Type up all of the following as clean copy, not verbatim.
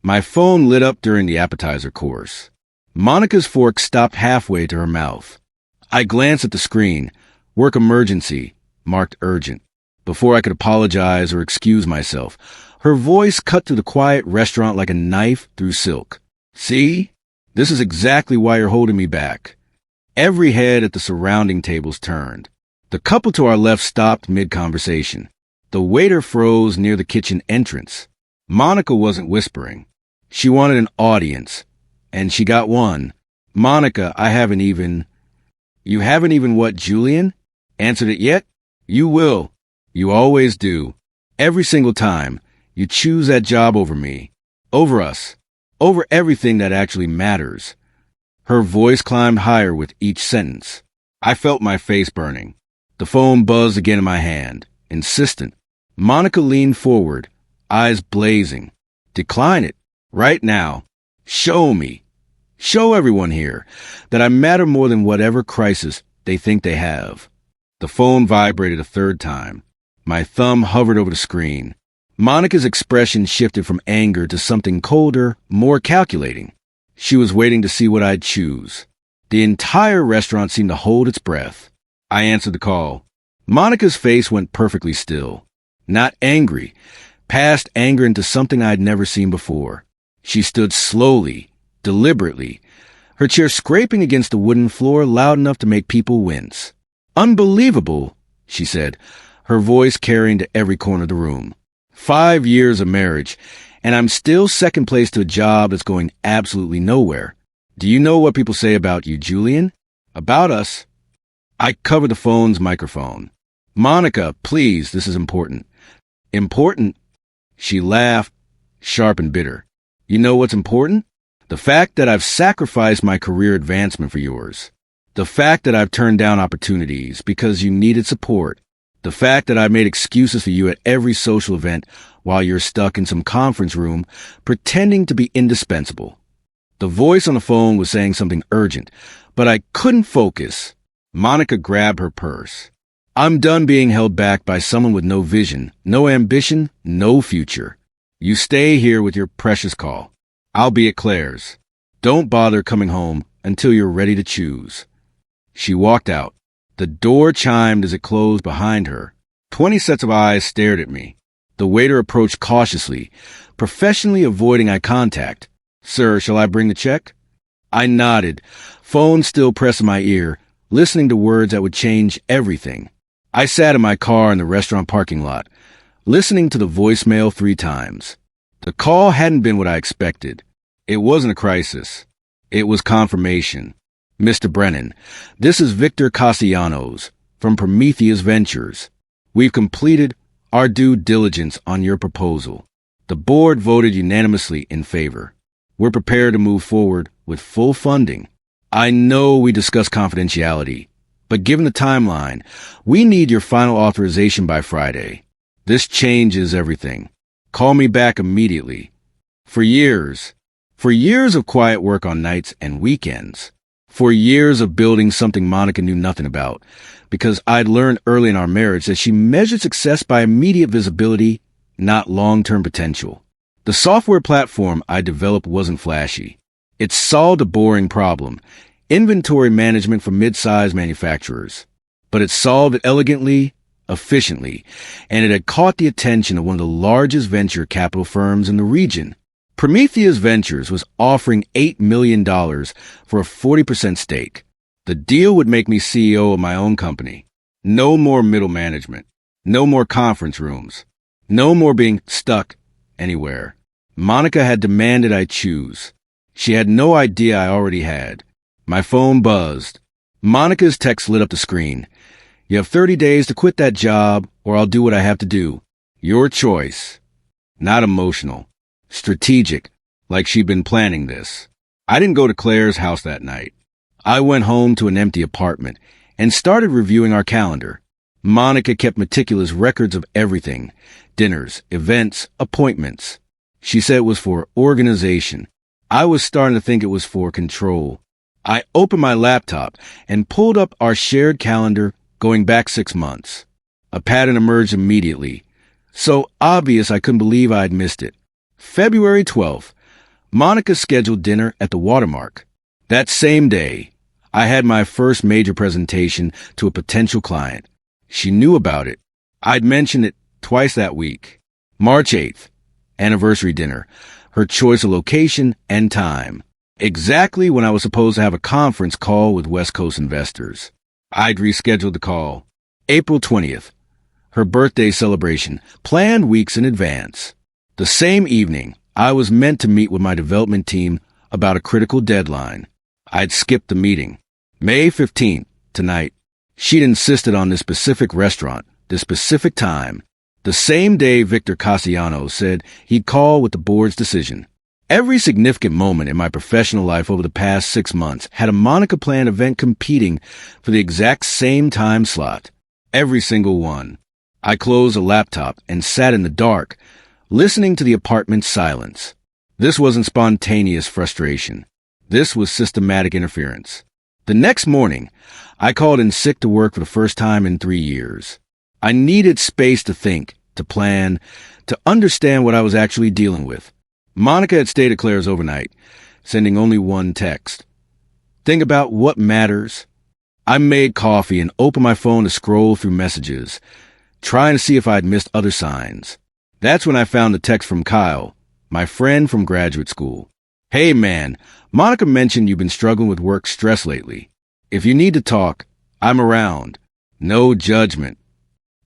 My phone lit up during the appetizer course. Monica's fork stopped halfway to her mouth. I glanced at the screen. Work emergency, marked urgent. Before I could apologize or excuse myself, her voice cut through the quiet restaurant like a knife through silk. See? This is exactly why you're holding me back. Every head at the surrounding tables turned. The couple to our left stopped mid-conversation. The waiter froze near the kitchen entrance. Monica wasn't whispering. She wanted an audience, and she got one. Monica, You haven't even what, Julian? Answered it yet? You will. You always do. Every single time. You choose that job over me. Over us. Over everything that actually matters. Her voice climbed higher with each sentence. I felt my face burning. The phone buzzed again in my hand. Insistent. Monica leaned forward, eyes blazing. Decline it. Right now. Show me. Show everyone here that I matter more than whatever crisis they think they have. The phone vibrated a third time. My thumb hovered over the screen. Monica's expression shifted from anger to something colder, more calculating. She was waiting to see what I'd choose. The entire restaurant seemed to hold its breath. I answered the call. Monica's face went perfectly still. Not angry. Past anger into something I'd never seen before. She stood slowly, deliberately, her chair scraping against the wooden floor loud enough to make people wince. Unbelievable, she said, her voice carrying to every corner of the room. 5 years of marriage, and I'm still second place to a job that's going absolutely nowhere. Do you know what people say about you, Julian? About us? I covered the phone's microphone. Monica, please, this is important. Important? She laughed, sharp and bitter. You know what's important? The fact that I've sacrificed my career advancement for yours. The fact that I've turned down opportunities because you needed support. The fact that I've made excuses for you at every social event while you're stuck in some conference room pretending to be indispensable. The voice on the phone was saying something urgent, but I couldn't focus. Monica grabbed her purse. I'm done being held back by someone with no vision, no ambition, no future. You stay here with your precious call. I'll be at Claire's. Don't bother coming home until you're ready to choose. She walked out. The door chimed as it closed behind her. 20 sets of eyes stared at me. The waiter approached cautiously, professionally avoiding eye contact. Sir, shall I bring the check? I nodded, phone still pressed in my ear, listening to words that would change everything. I sat in my car in the restaurant parking lot, listening to the voicemail 3 times. The call hadn't been what I expected. It wasn't a crisis. It was confirmation. Mr. Brennan, this is Victor Castellanos from Prometheus Ventures. We've completed our due diligence on your proposal. The board voted unanimously in favor. We're prepared to move forward with full funding. I know we discussed confidentiality, but given the timeline, we need your final authorization by Friday. This changes everything. Call me back immediately. For years of quiet work on nights and weekends. For years of building something Monica knew nothing about, because I'd learned early in our marriage that she measured success by immediate visibility, not long-term potential. The software platform I developed wasn't flashy. It solved a boring problem, inventory management for mid-sized manufacturers. But it solved it elegantly, efficiently, and it had caught the attention of one of the largest venture capital firms in the region. Prometheus Ventures was offering $8 million for a 40% stake. The deal would make me CEO of my own company. No more middle management. No more conference rooms. No more being stuck anywhere. Monica had demanded I choose. She had no idea I already had. My phone buzzed. Monica's text lit up the screen. You have 30 days to quit that job, or I'll do what I have to do. Your choice. Not emotional. Strategic, like she'd been planning this. I didn't go to Claire's house that night. I went home to an empty apartment and started reviewing our calendar. Monica kept meticulous records of everything. Dinners, events, appointments. She said it was for organization. I was starting to think it was for control. I opened my laptop and pulled up our shared calendar going back 6 months. A pattern emerged immediately. So obvious I couldn't believe I had missed it. February 12th, Monica scheduled dinner at the Watermark. That same day, I had my first major presentation to a potential client. She knew about it. I'd mentioned it twice that week. March 8th, anniversary dinner, her choice of location and time. Exactly when I was supposed to have a conference call with West Coast investors. I'd rescheduled the call. April 20th, her birthday celebration, planned weeks in advance. The same evening, I was meant to meet with my development team about a critical deadline. I'd skipped the meeting. May 15th, tonight. She'd insisted on this specific restaurant, this specific time. The same day Victor Cassiano said he'd call with the board's decision. Every significant moment in my professional life over the past 6 months had a Monica planned event competing for the exact same time slot. Every single one. I closed a laptop and sat in the dark, listening to the apartment's silence. This wasn't spontaneous frustration. This was systematic interference. The next morning, I called in sick to work for the first time in 3 years. I needed space to think, to plan, to understand what I was actually dealing with. Monica had stayed at Claire's overnight, sending only one text. Think about what matters. I made coffee and opened my phone to scroll through messages, trying to see if I'd missed other signs. That's when I found the text from Kyle, my friend from graduate school. Hey man, Monica mentioned you've been struggling with work stress lately. If you need to talk, I'm around. No judgment.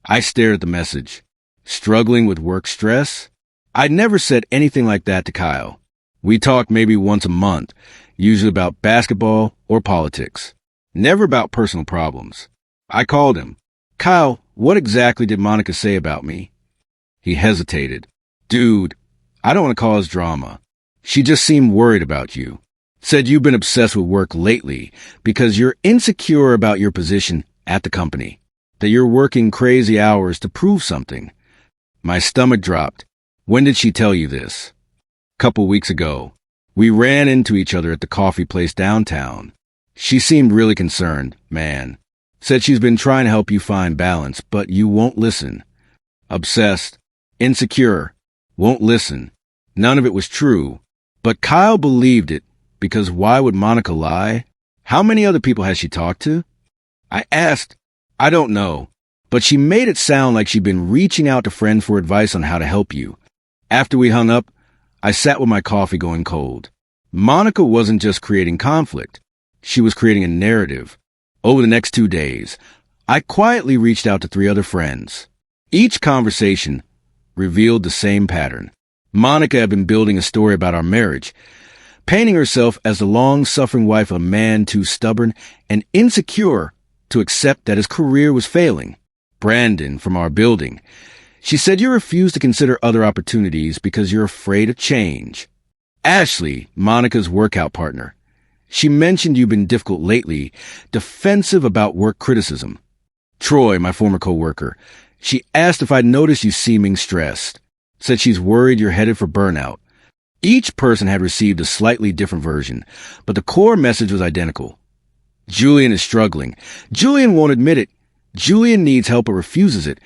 I stared at the message. Struggling with work stress? I'd never said anything like that to Kyle. We talked maybe once a month, usually about basketball or politics. Never about personal problems. I called him. Kyle, what exactly did Monica say about me? He hesitated. Dude, I don't want to cause drama. She just seemed worried about you. Said you've been obsessed with work lately because you're insecure about your position at the company. That you're working crazy hours to prove something. My stomach dropped. When did she tell you this? Couple weeks ago. We ran into each other at the coffee place downtown. She seemed really concerned, man. Said she's been trying to help you find balance, but you won't listen. Obsessed. Insecure. Won't listen. None of it was true. But Kyle believed it, because why would Monica lie? How many other people has she talked to? I asked. I don't know. But she made it sound like she'd been reaching out to friends for advice on how to help you. After we hung up, I sat with my coffee going cold. Monica wasn't just creating conflict. She was creating a narrative. Over the next 2 days, I quietly reached out to 3 other friends. Each conversation revealed the same pattern. Monica had been building a story about our marriage, painting herself as the long-suffering wife of a man too stubborn and insecure to accept that his career was failing. Brandon, from our building, she said you refuse to consider other opportunities because you're afraid of change. Ashley, Monica's workout partner, she mentioned you've been difficult lately, defensive about work criticism. Troy, my former coworker, she asked if I'd noticed you seeming stressed. Said she's worried you're headed for burnout. Each person had received a slightly different version, but the core message was identical. Julian is struggling. Julian won't admit it. Julian needs help but refuses it,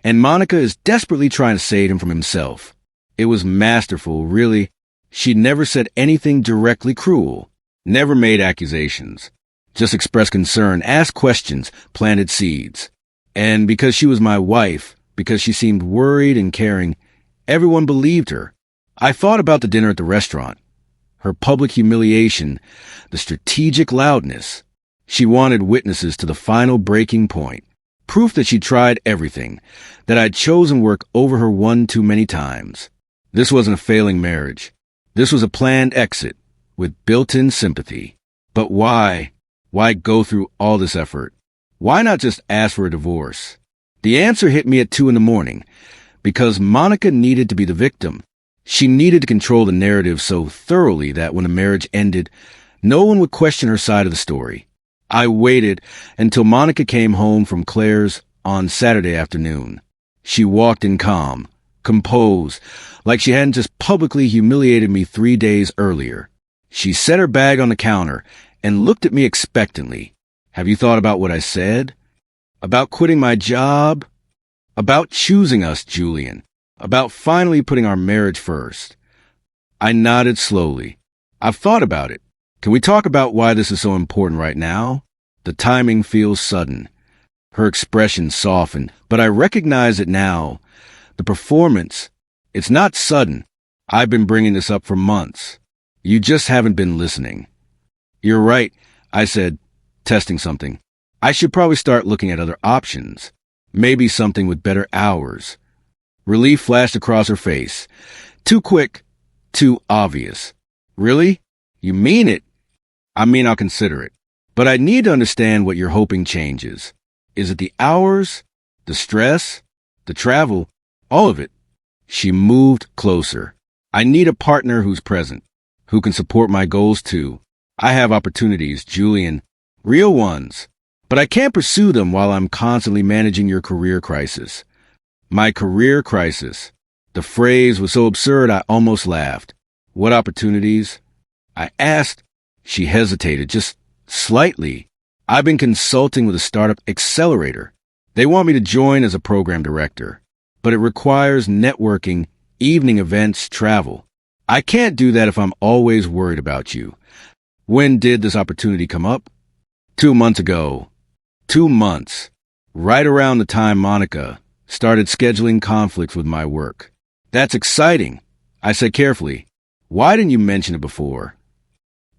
and Monica is desperately trying to save him from himself. It was masterful, really. She never said anything directly cruel, never made accusations, just expressed concern, asked questions, planted seeds. And because she was my wife, because she seemed worried and caring, everyone believed her. I thought about the dinner at the restaurant, her public humiliation, the strategic loudness. She wanted witnesses to the final breaking point. Proof that she tried everything, that I'd chosen work over her one too many times. This wasn't a failing marriage. This was a planned exit, with built-in sympathy. But why? Why go through all this effort? Why not just ask for a divorce? The answer hit me at 2 a.m, because Monica needed to be the victim. She needed to control the narrative so thoroughly that when the marriage ended, no one would question her side of the story. I waited until Monica came home from Claire's on Saturday afternoon. She walked in calm, composed, like she hadn't just publicly humiliated me 3 days earlier. She set her bag on the counter and looked at me expectantly. Have you thought about what I said? About quitting my job? About choosing us, Julian? About finally putting our marriage first? I nodded slowly. I've thought about it. Can we talk about why this is so important right now? The timing feels sudden. Her expression softened, but I recognize it now. The performance, it's not sudden. I've been bringing this up for months. You just haven't been listening. You're right, I said, testing something. I should probably start looking at other options. Maybe something with better hours. Relief flashed across her face. Too quick, too obvious. Really? You mean it? I mean, I'll consider it. But I need to understand what you're hoping changes. Is it the hours, the stress, the travel, all of it? She moved closer. I need a partner who's present, who can support my goals too. I have opportunities, Julian, real ones, but I can't pursue them while I'm constantly managing your career crisis. My career crisis. The phrase was so absurd I almost laughed. What opportunities? I asked. She hesitated, just slightly. I've been consulting with a startup accelerator. They want me to join as a program director, but it requires networking, evening events, travel. I can't do that if I'm always worried about you. When did this opportunity come up? 2 months ago. 2 months. Right around the time Monica started scheduling conflicts with my work. That's exciting, I said carefully. Why didn't you mention it before?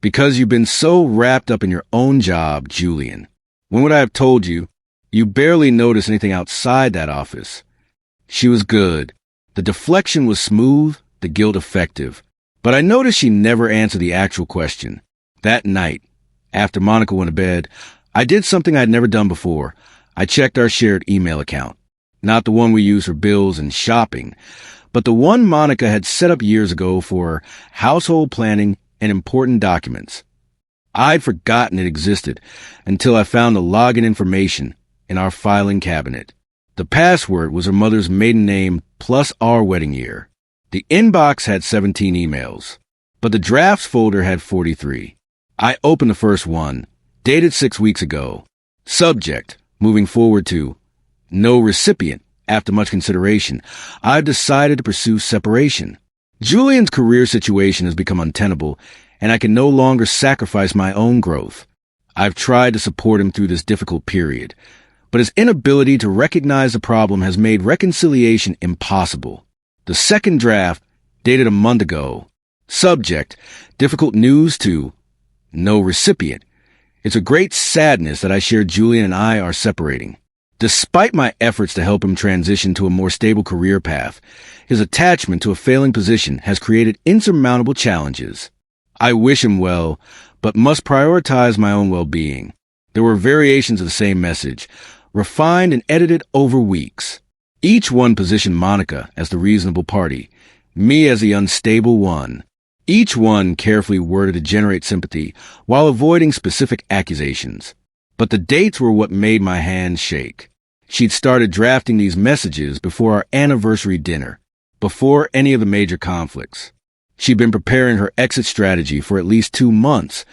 Because you've been so wrapped up in your own job, Julian. When would I have told you? You barely noticed anything outside that office. She was good. The deflection was smooth, the guilt effective. But I noticed she never answered the actual question. That night, after Monica went to bed, I did something I'd never done before. I checked our shared email account. Not the one we use for bills and shopping, but the one Monica had set up years ago for household planning and important documents. I'd forgotten it existed until I found the login information in our filing cabinet. The password was her mother's maiden name plus our wedding year. The inbox had 17 emails, but the drafts folder had 43. I opened the first one, dated 6 weeks ago. Subject, moving forward to no recipient. After much consideration, I've decided to pursue separation. Julian's career situation has become untenable, and I can no longer sacrifice my own growth. I've tried to support him through this difficult period, but his inability to recognize the problem has made reconciliation impossible. The second draft, dated a month ago. Subject, difficult news to no recipient. It's a great sadness that I share Julian and I are separating. Despite my efforts to help him transition to a more stable career path, his attachment to a failing position has created insurmountable challenges. I wish him well, but must prioritize my own well-being. There were variations of the same message, refined and edited over weeks. Each one positioned Monica as the reasonable party, me as the unstable one. Each one carefully worded to generate sympathy while avoiding specific accusations. But the dates were what made my hands shake. She'd started drafting these messages before our anniversary dinner, before any of the major conflicts. She'd been preparing her exit strategy for at least 2 months,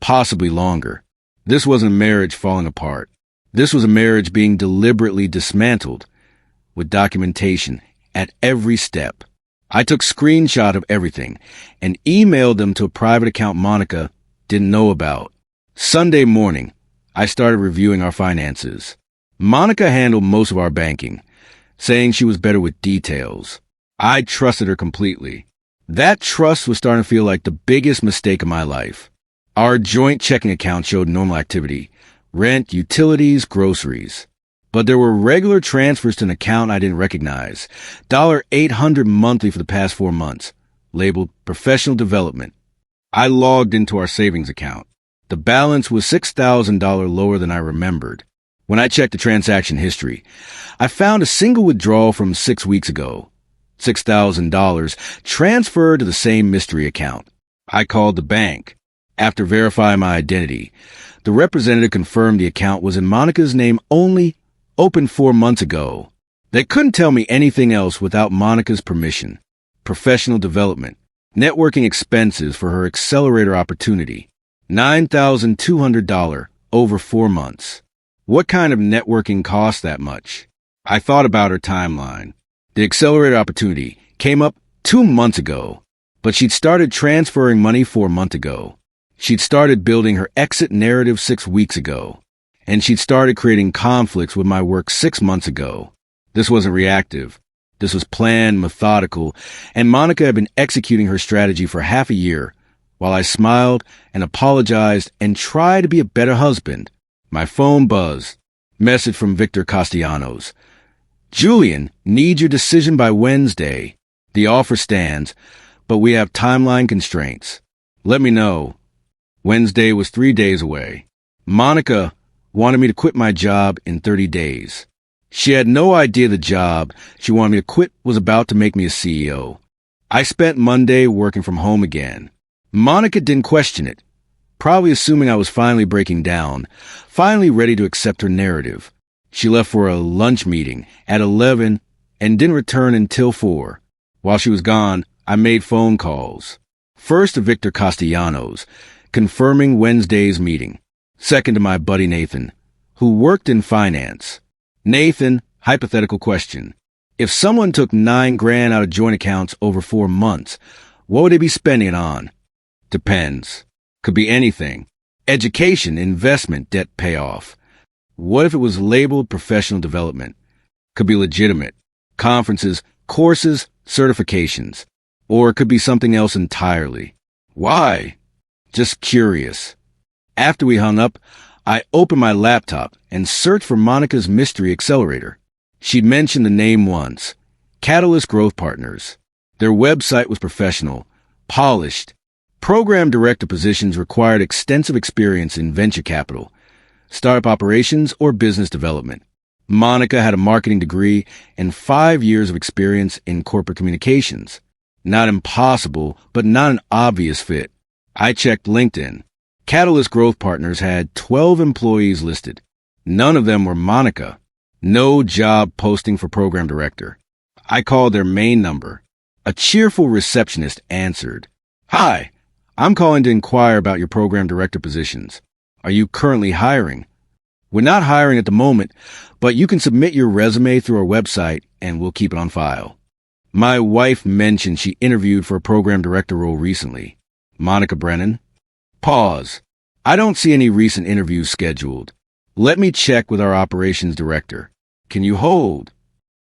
possibly longer. This wasn't a marriage falling apart. This was a marriage being deliberately dismantled, with documentation at every step. I took screenshot of everything and emailed them to a private account Monica didn't know about. Sunday morning, I started reviewing our finances. Monica handled most of our banking, saying she was better with details. I trusted her completely. That trust was starting to feel like the biggest mistake of my life. Our joint checking account showed normal activity: rent, utilities, groceries. But there were regular transfers to an account I didn't recognize. $800 monthly for the past 4 months, labeled professional development. I logged into our savings account. The balance was $6,000 lower than I remembered. When I checked the transaction history, I found a single withdrawal from 6 weeks ago. $6,000 transferred to the same mystery account. I called the bank. After verifying my identity, the representative confirmed the account was in Monica's name only, opened 4 months ago. They couldn't tell me anything else without Monica's permission. Professional development, networking expenses for her accelerator opportunity, $9,200 over 4 months. What kind of networking costs that much? I thought about her timeline. The accelerator opportunity came up 2 months ago. But she'd started transferring money 4 months ago. She'd started building her exit narrative 6 weeks ago. And she'd started creating conflicts with my work 6 months ago. This wasn't reactive. This was planned, methodical, and Monica had been executing her strategy for half a year, while I smiled and apologized and tried to be a better husband. My phone buzzed. Message from Victor Castellanos. Julian, need your decision by Wednesday. The offer stands, but we have timeline constraints. Let me know. Wednesday was 3 days away. Monica wanted me to quit my job in 30 days. She had no idea the job she wanted me to quit was about to make me a CEO. I spent Monday working from home again. Monica didn't question it, probably assuming I was finally breaking down, finally ready to accept her narrative. She left for a lunch meeting at 11 and didn't return until 4. While she was gone, I made phone calls. First to Victor Castellanos, confirming Wednesday's meeting. Second to my buddy Nathan, who worked in finance. Nathan, hypothetical question. If someone took $9,000 out of joint accounts over 4 months, what would they be spending it on? Depends. Could be anything. Education, investment, debt payoff. What if it was labeled professional development? Could be legitimate. Conferences, courses, certifications. Or it could be something else entirely. Why? Just curious. After we hung up, I opened my laptop and searched for Monica's mystery accelerator. She'd mentioned the name once. Catalyst Growth Partners. Their website was professional, polished. Program director positions required extensive experience in venture capital, startup operations, or business development. Monica had a marketing degree and 5 years of experience in corporate communications. Not impossible, but not an obvious fit. I checked LinkedIn. Catalyst Growth Partners had 12 employees listed. None of them were Monica. No job posting for program director. I called their main number. A cheerful receptionist answered. Hi, I'm calling to inquire about your program director positions. Are you currently hiring? We're not hiring at the moment, but you can submit your resume through our website and we'll keep it on file. My wife mentioned she interviewed for a program director role recently. Monica Brennan. Pause. I don't see any recent interviews scheduled. Let me check with our operations director. Can you hold?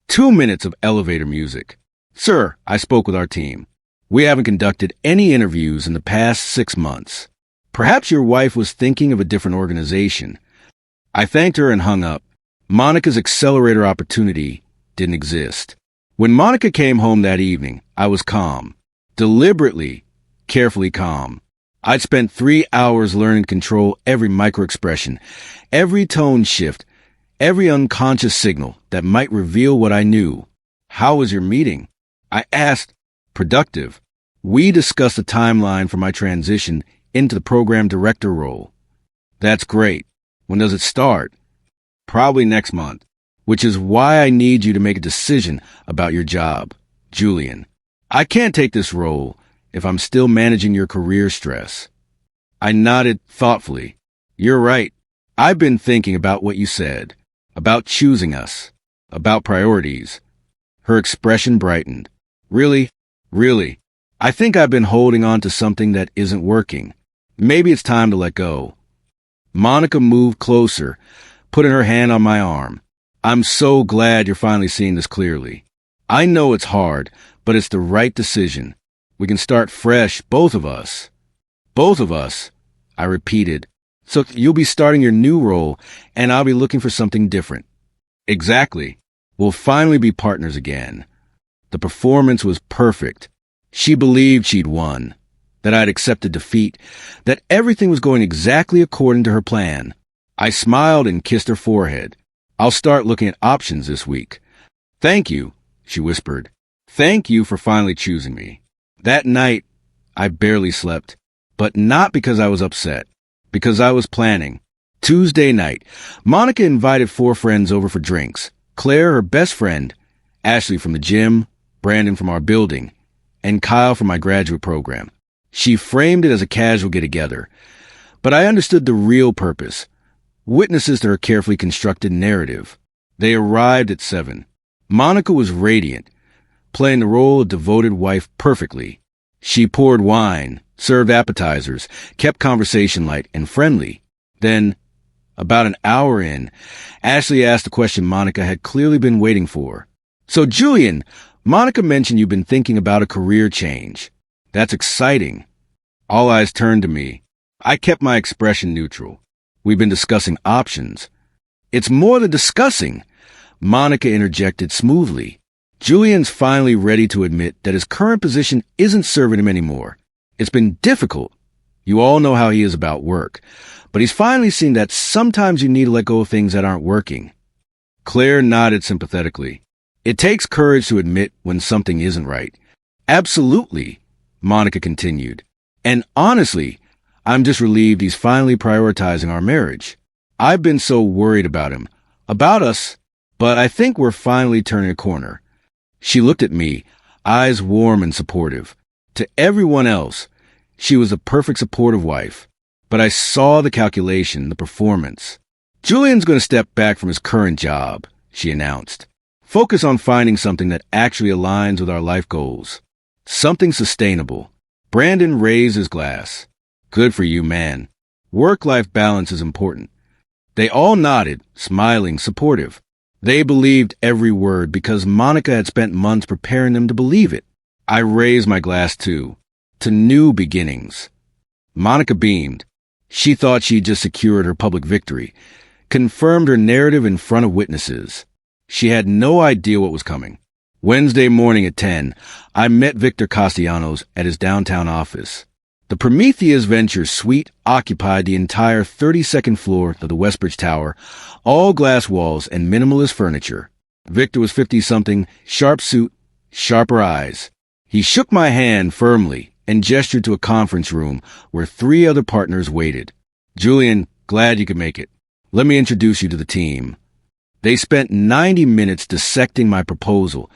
2 minutes of elevator music. Sir, I spoke with our team. We haven't conducted any interviews in the past 6 months. Perhaps your wife was thinking of a different organization. I thanked her and hung up. Monica's accelerator opportunity didn't exist. When Monica came home that evening, I was calm. Deliberately, carefully calm. I'd spent 3 hours learning to control every microexpression, every tone shift, every unconscious signal that might reveal what I knew. How was your meeting? I asked. Productive. We discussed the timeline for my transition into the program director role. That's great. When does it start? Probably next month, which is why I need you to make a decision about your job. Julian. I can't take this role if I'm still managing your career stress. I nodded thoughtfully. You're right. I've been thinking about what you said, about choosing us, about priorities. Her expression brightened. Really? Really? I think I've been holding on to something that isn't working. Maybe it's time to let go. Monica moved closer, putting her hand on my arm. I'm so glad you're finally seeing this clearly. I know it's hard, but it's the right decision. We can start fresh, both of us. Both of us, I repeated. So you'll be starting your new role, and I'll be looking for something different. Exactly. We'll finally be partners again. The performance was perfect. She believed she'd won, that I'd accepted defeat, that everything was going exactly according to her plan. I smiled and kissed her forehead. I'll start looking at options this week. Thank you, she whispered. Thank you for finally choosing me. That night, I barely slept, but not because I was upset, because I was planning. Tuesday night, Monica invited 4 friends over for drinks. Claire, her best friend, Ashley from the gym, Brandon from our building, and Kyle from my graduate program. She framed it as a casual get-together, but I understood the real purpose. Witnesses to her carefully constructed narrative. They arrived at 7. Monica was radiant, playing the role of devoted wife perfectly. She poured wine, served appetizers, kept conversation light and friendly. Then, about an hour in, Ashley asked a question Monica had clearly been waiting for. "So, Julian, Monica mentioned you've been thinking about a career change. That's exciting." All eyes turned to me. I kept my expression neutral. "We've been discussing options." "It's more than discussing," Monica interjected smoothly. "Julian's finally ready to admit that his current position isn't serving him anymore. It's been difficult. You all know how he is about work. But he's finally seen that sometimes you need to let go of things that aren't working." Claire nodded sympathetically. "It takes courage to admit when something isn't right." "Absolutely," Monica continued. "And honestly, I'm just relieved he's finally prioritizing our marriage. I've been so worried about him, about us, but I think we're finally turning a corner." She looked at me, eyes warm and supportive. To everyone else, she was a perfect supportive wife. But I saw the calculation, the performance. "Julian's going to step back from his current job," she announced. "Focus on finding something that actually aligns with our life goals. Something sustainable." Brandon raised his glass. "Good for you, man. Work-life balance is important." They all nodded, smiling, supportive. They believed every word because Monica had spent months preparing them to believe it. I raised my glass too, to new beginnings. Monica beamed. She thought she'd just secured her public victory, confirmed her narrative in front of witnesses. She had no idea what was coming. Wednesday morning at 10, I met Victor Castellanos at his downtown office. The Prometheus Ventures suite occupied the entire 32nd floor of the Westbridge Tower, all glass walls and minimalist furniture. Victor was 50-something, sharp suit, sharper eyes. He shook my hand firmly and gestured to a conference room where 3 other partners waited. "Julian, glad you could make it. Let me introduce you to the team." They spent 90 minutes dissecting my proposal,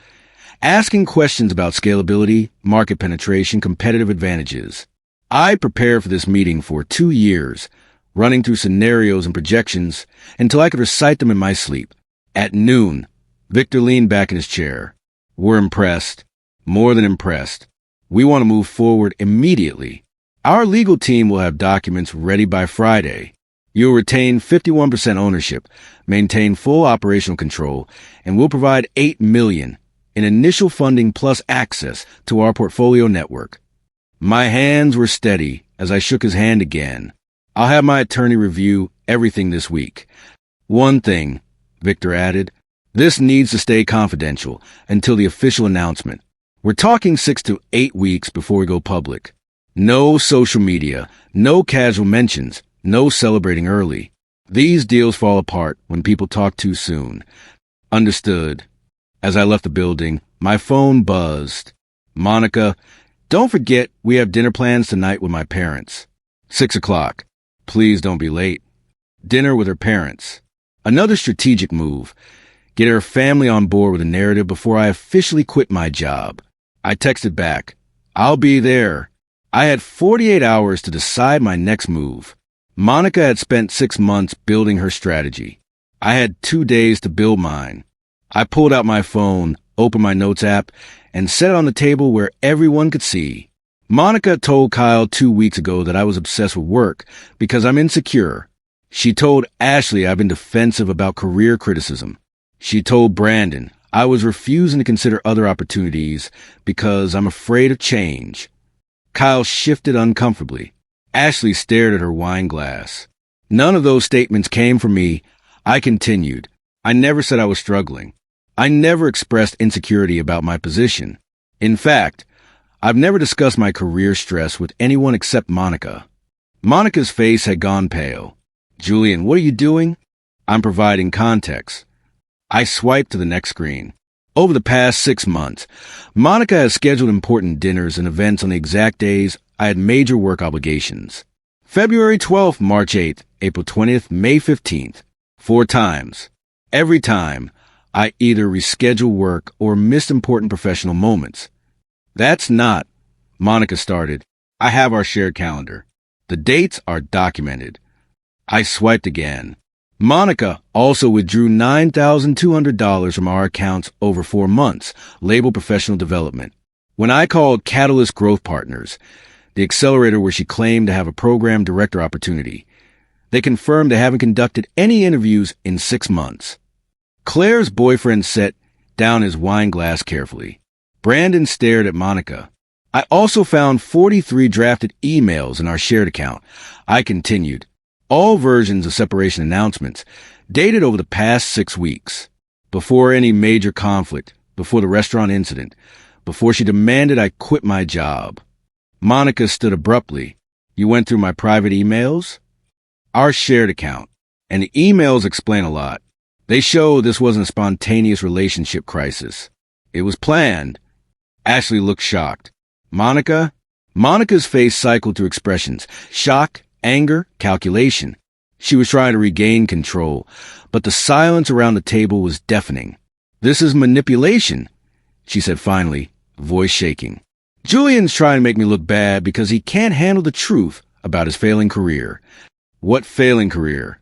asking questions about scalability, market penetration, competitive advantages. I prepared for this meeting for 2 years, running through scenarios and projections until I could recite them in my sleep. At noon, Victor leaned back in his chair. "We're impressed. More than impressed. We want to move forward immediately. Our legal team will have documents ready by Friday. You'll retain 51% ownership, maintain full operational control, and we'll provide $8 million in initial funding plus access to our portfolio network." My hands were steady as I shook his hand again. "I'll have my attorney review everything this week." "One thing," Victor added, "this needs to stay confidential until the official announcement. We're talking 6 to 8 weeks before we go public. No social media, no casual mentions, no celebrating early. These deals fall apart when people talk too soon." "Understood." As I left the building, my phone buzzed. "Monica, don't forget we have dinner plans tonight with my parents. 6 o'clock. Please don't be late." Dinner with her parents. Another strategic move. Get her family on board with the narrative before I officially quit my job. I texted back, "I'll be there." I had 48 hours to decide my next move. Monica had spent 6 months building her strategy. I had 2 days to build mine. I pulled out my phone, opened my notes app, and set it on the table where everyone could see. Monica told Kyle 2 weeks ago that I was obsessed with work because I'm insecure. She told Ashley I've been defensive about career criticism. She told Brandon I was refusing to consider other opportunities because I'm afraid of change. Kyle shifted uncomfortably. Ashley stared at her wine glass. None of those statements came from me. I continued. I never said I was struggling. I never expressed insecurity about my position. In fact, I've never discussed my career stress with anyone except Monica. Monica's face had gone pale. "Julian, what are you doing?" "I'm providing context." I swiped to the next screen. Over the past 6 months, Monica has scheduled important dinners and events on the exact days I had major work obligations. February 12th, March 8th, April 20th, May 15th. 4 times. Every time, I either reschedule work or miss important professional moments. "That's not," Monica started. "I have our shared calendar. The dates are documented." I swiped again. Monica also withdrew $9,200 from our accounts over 4 months, labeled professional development. When I called Catalyst Growth Partners, the accelerator where she claimed to have a program director opportunity, they confirmed they haven't conducted any interviews in 6 months. Claire's boyfriend set down his wine glass carefully. Brandon stared at Monica. I also found 43 drafted emails in our shared account. I continued. All versions of separation announcements dated over the past 6 weeks. Before any major conflict, before the restaurant incident, before she demanded I quit my job. Monica stood abruptly. You went through my private emails? Our shared account. And the emails explain a lot. They show this wasn't a spontaneous relationship crisis. It was planned. Ashley looked shocked. Monica? Monica's face cycled through expressions. Shock, anger, calculation. She was trying to regain control, but the silence around the table was deafening. This is manipulation, she said finally, voice shaking. Julian's trying to make me look bad because he can't handle the truth about his failing career. What failing career?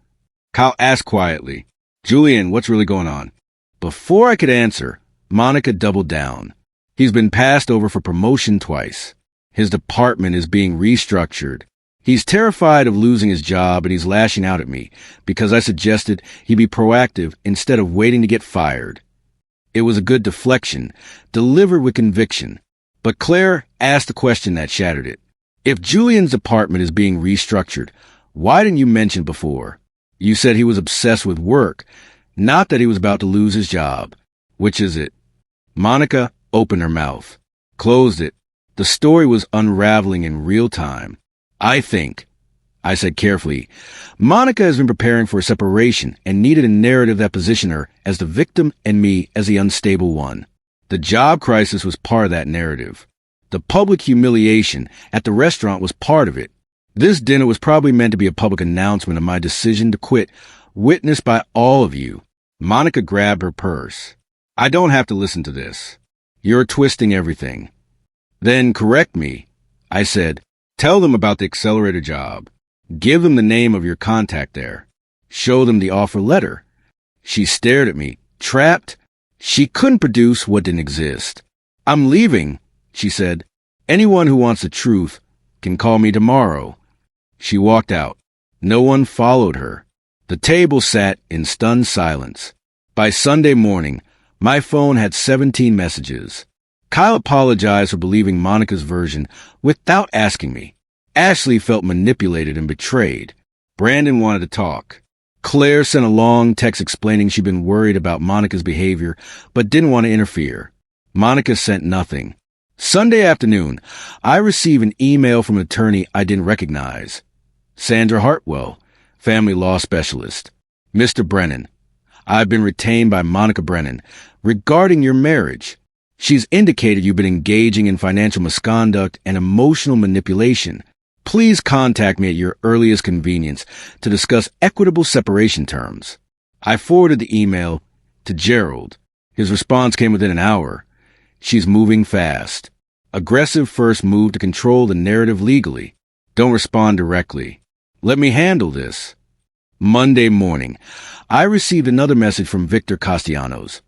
Kyle asked quietly. Julian, what's really going on? Before I could answer, Monica doubled down. He's been passed over for promotion twice. His department is being restructured. He's terrified of losing his job and he's lashing out at me because I suggested he be proactive instead of waiting to get fired. It was a good deflection, delivered with conviction. But Claire asked a question that shattered it. If Julian's department is being restructured, why didn't you mention before? You said he was obsessed with work, not that he was about to lose his job. Which is it? Monica opened her mouth, closed it. The story was unraveling in real time. I said carefully, Monica has been preparing for a separation and needed a narrative that positioned her as the victim and me as the unstable one. The job crisis was part of that narrative. The public humiliation at the restaurant was part of it. This dinner was probably meant to be a public announcement of my decision to quit, witnessed by all of you. Monica grabbed her purse. I don't have to listen to this. You're twisting everything. Then correct me, I said. Tell them about the accelerator job. Give them the name of your contact there. Show them the offer letter. She stared at me, trapped. She couldn't produce what didn't exist. I'm leaving, she said. Anyone who wants the truth can call me tomorrow. She walked out. No one followed her. The table sat in stunned silence. By Sunday morning, my phone had 17 messages. Kyle apologized for believing Monica's version without asking me. Ashley felt manipulated and betrayed. Brandon wanted to talk. Claire sent a long text explaining she'd been worried about Monica's behavior, but didn't want to interfere. Monica sent nothing. Sunday afternoon, I received an email from an attorney I didn't recognize. Sandra Hartwell, family law specialist. Mr. Brennan, I've been retained by Monica Brennan regarding your marriage. She's indicated you've been engaging in financial misconduct and emotional manipulation. Please contact me at your earliest convenience to discuss equitable separation terms. I forwarded the email to Gerald. His response came within an hour. She's moving fast. Aggressive first move to control the narrative legally. Don't respond directly. Let me handle this. Monday morning, I received another message from Victor Castellanos.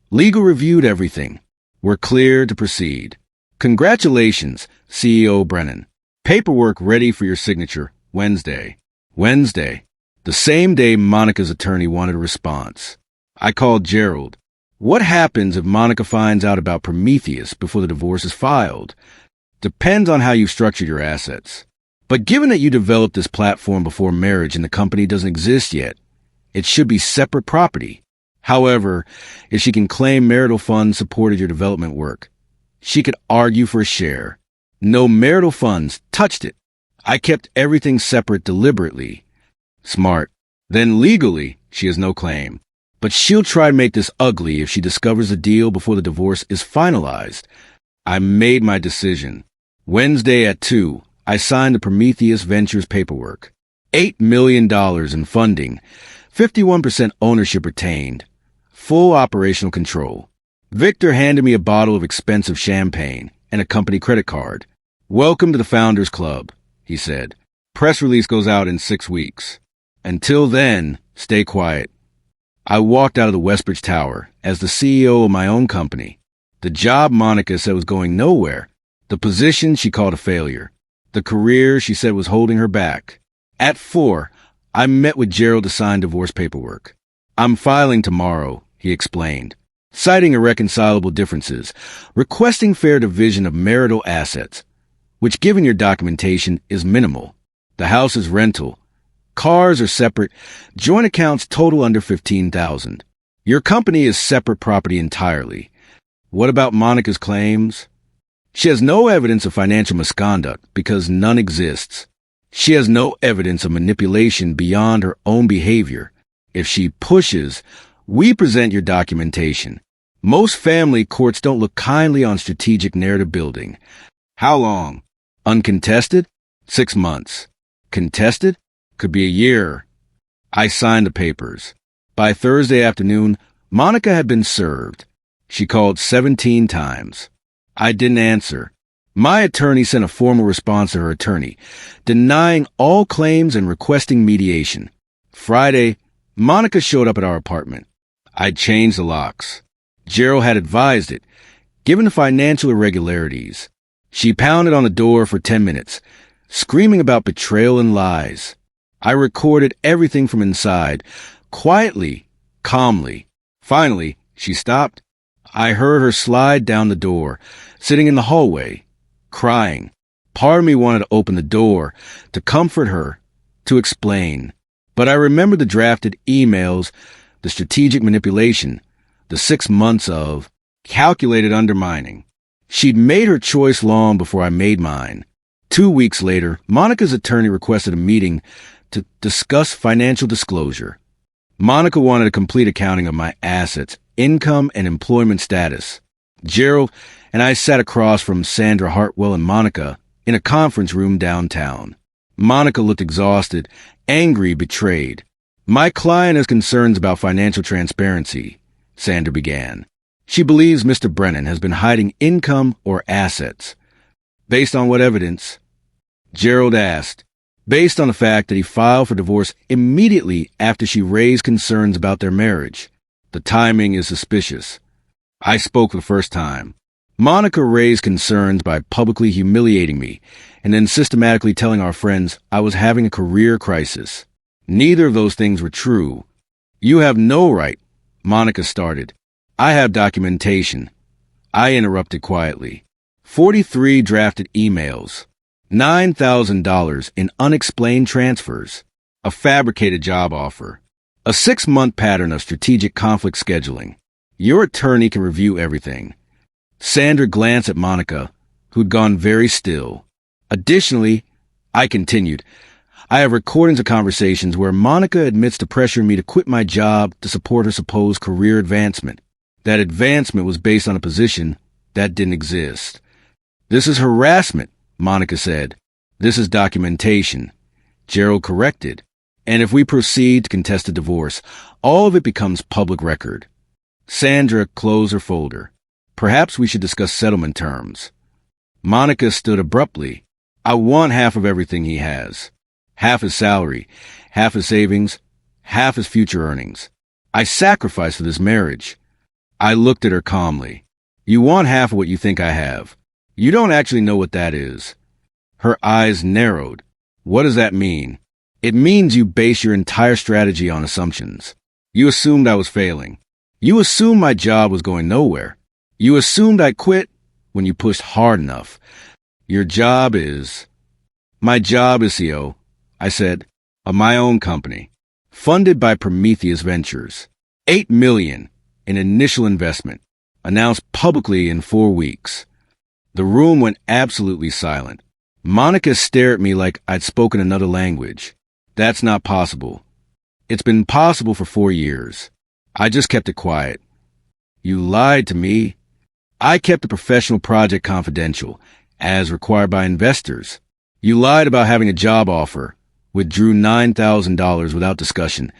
Legal reviewed everything. We're clear to proceed. Congratulations, CEO Brennan. Paperwork ready for your signature Wednesday. Wednesday. The same day Monica's attorney wanted a response. I called Gerald. What happens if Monica finds out about Prometheus before the divorce is filed? Depends on how you've structured your assets. But given that you developed this platform before marriage and the company doesn't exist yet, it should be separate property. However, if she can claim marital funds supported your development work, she could argue for a share. No marital funds touched it. I kept everything separate deliberately. Smart. Then legally, she has no claim. But she'll try to make this ugly if she discovers the deal before the divorce is finalized. I made my decision. Wednesday at 2, I signed the Prometheus Ventures paperwork. $8 million in funding, 51% ownership retained, full operational control. Victor handed me a bottle of expensive champagne and a company credit card. Welcome to the Founders Club, he said. Press release goes out in 6 weeks. Until then, stay quiet. I walked out of the Westbridge Tower as the CEO of my own company. The job Monica said was going nowhere. The position she called a failure. The career she said was holding her back. At 4, I met with Gerald to sign divorce paperwork. I'm filing tomorrow, he explained, citing irreconcilable differences, requesting fair division of marital assets, which given your documentation is minimal. The house is rental. Cars are separate. Joint accounts total under $15,000. Your company is separate property entirely. What about Monica's claims? She has no evidence of financial misconduct because none exists. She has no evidence of manipulation beyond her own behavior. If she pushes, we present your documentation. Most family courts don't look kindly on strategic narrative building. How long? Uncontested? 6 months. Contested? Could be a year. I signed the papers. By Thursday afternoon, Monica had been served. She called 17 times. I didn't answer. My attorney sent a formal response to her attorney, denying all claims and requesting mediation. Friday, Monica showed up at our apartment. I'd changed the locks. Gerald had advised it, given the financial irregularities. She pounded on the door for 10 minutes, screaming about betrayal and lies. I recorded everything from inside, quietly, calmly. Finally, she stopped. I heard her slide down the door, sitting in the hallway, crying. Part of me wanted to open the door, to comfort her, to explain. But I remembered the drafted emails, the strategic manipulation, the 6 months of calculated undermining. She'd made her choice long before I made mine. 2 weeks later, Monica's attorney requested a meeting to discuss financial disclosure. Monica wanted a complete accounting of my assets, income, and employment status. Gerald and I sat across from Sandra Hartwell and Monica in a conference room downtown. Monica looked exhausted, angry, betrayed. My client has concerns about financial transparency, Sandra began. She believes Mr. Brennan has been hiding income or assets. Based on what evidence? Gerald asked. Based on the fact that he filed for divorce immediately after she raised concerns about their marriage. The timing is suspicious. I spoke for the first time. Monica raised concerns by publicly humiliating me and then systematically telling our friends I was having a career crisis. Neither of those things were true. You have no right, Monica started. I have documentation. I interrupted quietly. 43 drafted emails. $9,000 in unexplained transfers. A fabricated job offer. A 6-month pattern of strategic conflict scheduling. Your attorney can review everything. Sandra glanced at Monica, who'd gone very still. Additionally, I continued, I have recordings of conversations where Monica admits to pressuring me to quit my job to support her supposed career advancement. That advancement was based on a position that didn't exist. This is harassment, Monica said. This is documentation. Gerald corrected. And if we proceed to contest a divorce, all of it becomes public record. Sandra closed her folder. Perhaps we should discuss settlement terms. Monica stood abruptly. I want half of everything he has. Half his salary, half his savings, half his future earnings. I sacrificed for this marriage. I looked at her calmly. You want half of what you think I have. You don't actually know what that is. Her eyes narrowed. What does that mean? It means you base your entire strategy on assumptions. You assumed I was failing. You assumed my job was going nowhere. You assumed I quit when you pushed hard enough. Your job is... My job is CEO, I said, of my own company, funded by Prometheus Ventures. $8 million in initial investment, announced publicly in 4 weeks. The room went absolutely silent. Monica stared at me like I'd spoken another language. That's not possible. It's been possible for 4 years. I just kept it quiet. You lied to me. I kept the professional project confidential, as required by investors. You lied about having a job offer, withdrew $9,000 without discussion,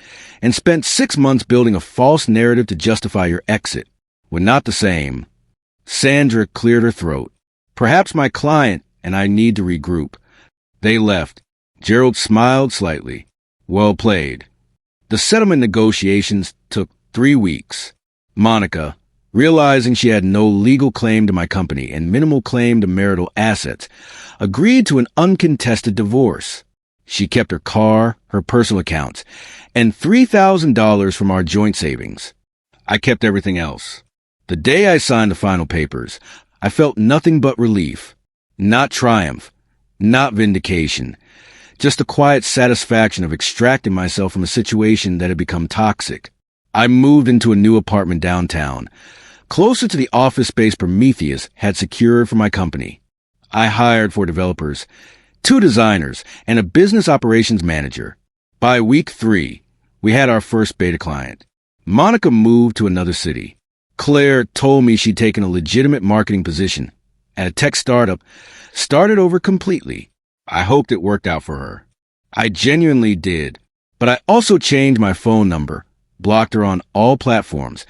and spent 6 months building a false narrative to justify your exit. We're not the same. Sandra cleared her throat. Perhaps my client and I need to regroup. They left. Gerald smiled slightly. Well played. The settlement negotiations took 3 weeks. Monica, Realizing she had no legal claim to my company and minimal claim to marital assets, agreed to an uncontested divorce. She kept her car, her personal accounts, and $3,000 from our joint savings. I kept everything else. The day I signed the final papers, I felt nothing but relief. Not triumph, not vindication, just the quiet satisfaction of extracting myself from a situation that had become toxic. I moved into a new apartment downtown, closer to the office space Prometheus had secured for my company. I hired 4 developers, 2 designers, and a business operations manager. By week 3, we had our first beta client. Monica moved to another city. Claire told me she'd taken a legitimate marketing position at a tech startup, started over completely. I hoped it worked out for her. I genuinely did, but I also changed my phone number, blocked her on all platforms,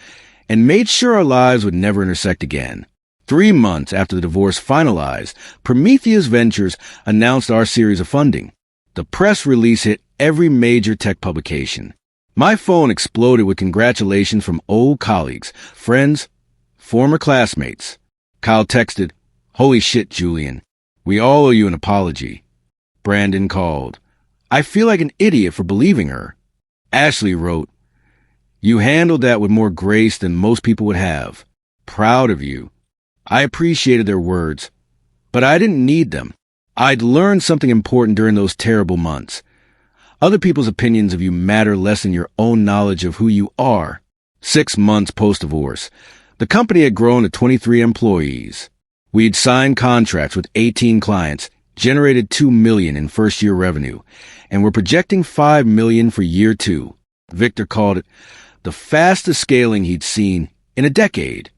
and made sure our lives would never intersect again. 3 months after the divorce finalized, Prometheus Ventures announced our series of funding. The press release hit every major tech publication. My phone exploded with congratulations from old colleagues, friends, former classmates. Kyle texted, "Holy shit, Julian. We all owe you an apology." Brandon called, "I feel like an idiot for believing her." Ashley wrote, "You handled that with more grace than most people would have. Proud of you." I appreciated their words, but I didn't need them. I'd learned something important during those terrible months. Other people's opinions of you matter less than your own knowledge of who you are. 6 months post-divorce, the company had grown to 23 employees. We'd signed contracts with 18 clients, generated $2 million in first-year revenue, and were projecting $5 million for year 2. Victor called it the fastest scaling he'd seen in a decade.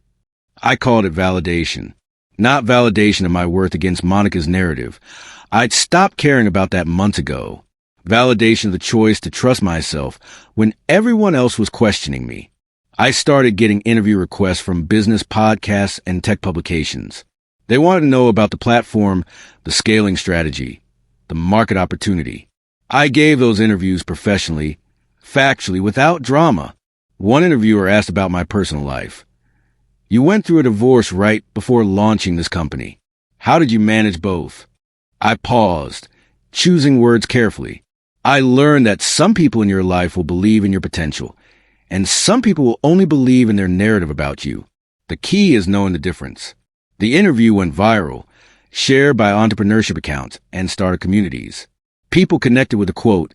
I called it validation. Not validation of my worth against Monica's narrative. I'd stopped caring about that months ago. Validation of the choice to trust myself when everyone else was questioning me. I started getting interview requests from business podcasts and tech publications. They wanted to know about the platform, the scaling strategy, the market opportunity. I gave those interviews professionally, factually, without drama. One interviewer asked about my personal life. "You went through a divorce right before launching this company. How did you manage both?" I paused, choosing words carefully. I learned that some people in your life will believe in your potential, and some people will only believe in their narrative about you. The key is knowing the difference. The interview went viral, shared by entrepreneurship accounts and startup communities. People connected with the quote,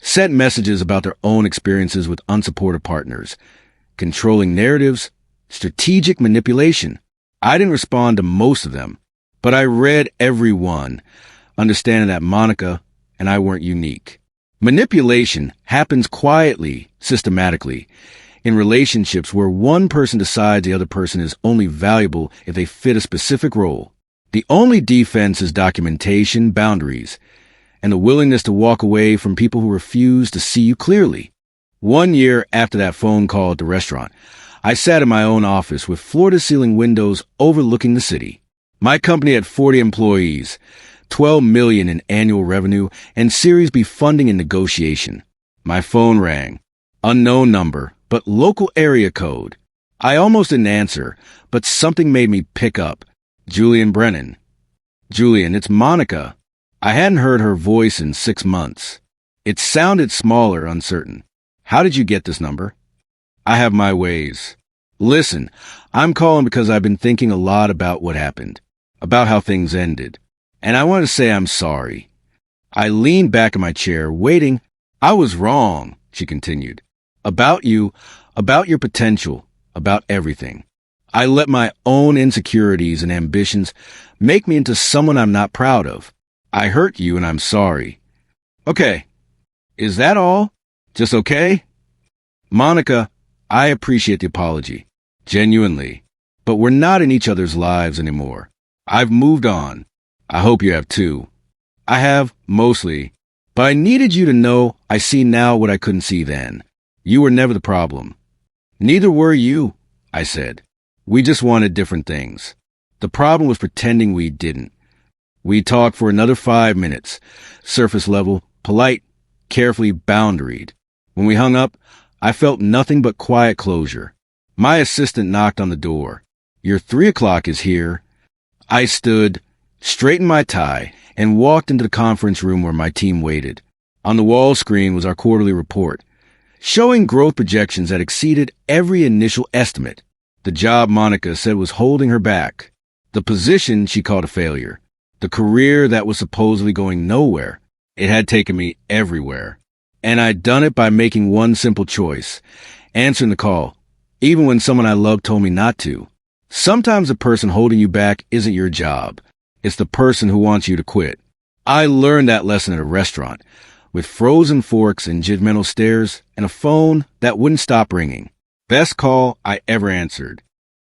sent messages about their own experiences with unsupportive partners, controlling narratives, strategic manipulation. I didn't respond to most of them, but I read every one, understanding that Monica and I weren't unique. Manipulation happens quietly, systematically, in relationships where one person decides the other person is only valuable if they fit a specific role. The only defense is documentation, boundaries, and the willingness to walk away from people who refuse to see you clearly. 1 year after that phone call at the restaurant, I sat in my own office with floor-to-ceiling windows overlooking the city. My company had 40 employees, $12 million in annual revenue, and Series B funding in negotiation. My phone rang. Unknown number, but local area code. I almost didn't answer, but something made me pick up. Julian Brennan. "Julian, it's Monica." I hadn't heard her voice in 6 months. It sounded smaller, uncertain. "How did you get this number?" "I have my ways. Listen, I'm calling because I've been thinking a lot about what happened, about how things ended. And I want to say I'm sorry." I leaned back in my chair, waiting. "I was wrong," she continued. "About you, about your potential, about everything. I let my own insecurities and ambitions make me into someone I'm not proud of. I hurt you and I'm sorry." "Okay. Is that all? Just okay?" "Monica, I appreciate the apology. Genuinely. But we're not in each other's lives anymore. I've moved on. I hope you have too." "I have, mostly. But I needed you to know I see now what I couldn't see then. You were never the problem." "Neither were you," I said. "We just wanted different things. The problem was pretending we didn't." We talked for another 5 minutes, surface level, polite, carefully boundaried. When we hung up, I felt nothing but quiet closure. My assistant knocked on the door. "Your 3 o'clock is here." I stood, straightened my tie, and walked into the conference room where my team waited. On the wall screen was our quarterly report, showing growth projections that exceeded every initial estimate. The job Monica said was holding her back. The position she called a failure. The career that was supposedly going nowhere. It had taken me everywhere. And I'd done it by making one simple choice: answering the call, even when someone I loved told me not to. Sometimes the person holding you back isn't your job. It's the person who wants you to quit. I learned that lesson at a restaurant, with frozen forks and judgmental stares and a phone that wouldn't stop ringing. Best call I ever answered.